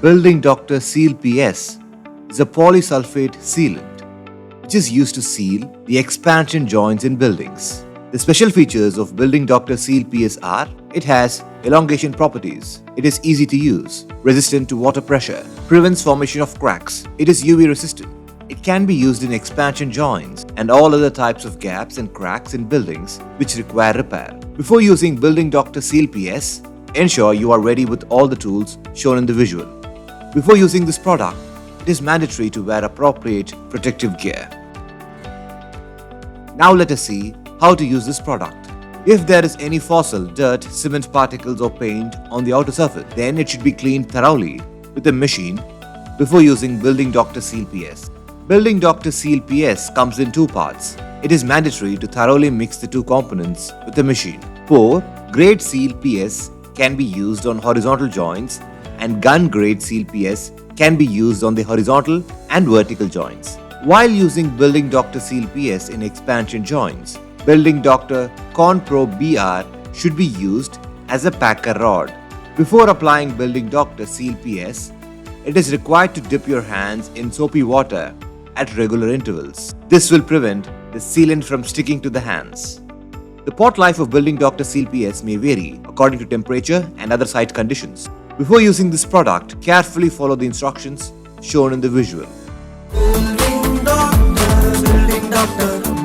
Building Doctor Seal PS is a polysulfate sealant which is used to seal the expansion joints in buildings. The special features of Building Doctor Seal PS are: it has elongation properties, it is easy to use, resistant to water pressure, prevents formation of cracks, it is UV resistant. It can be used in expansion joints and all other types of gaps and cracks in buildings which require repair. Before using Building Doctor Seal PS, ensure you are ready with all the tools shown in the visual. Before using this product, it is mandatory to wear appropriate protective gear. Now let us see how to use this product. If there is any fossil, dirt, cement particles or paint on the outer surface, then it should be cleaned thoroughly with a machine before using Building Doctor Seal PS. Building Doctor Seal PS comes in two parts. It is mandatory to thoroughly mix the two components with the machine. For grade Seal PS can be used on horizontal joints and gun grade Seal PS can be used on the horizontal and vertical joints. While using Building Doctor Seal PS in expansion joints, Building Doctor Conpro BR should be used as a packer rod. Before applying Building Doctor Seal PS, it is required to dip your hands in soapy water at regular intervals. This will prevent the sealant from sticking to the hands. The pot life of Building Doctor Seal PS may vary according to temperature and other site conditions. Before using this product, carefully follow the instructions shown in the visual. Building doctor, building doctor.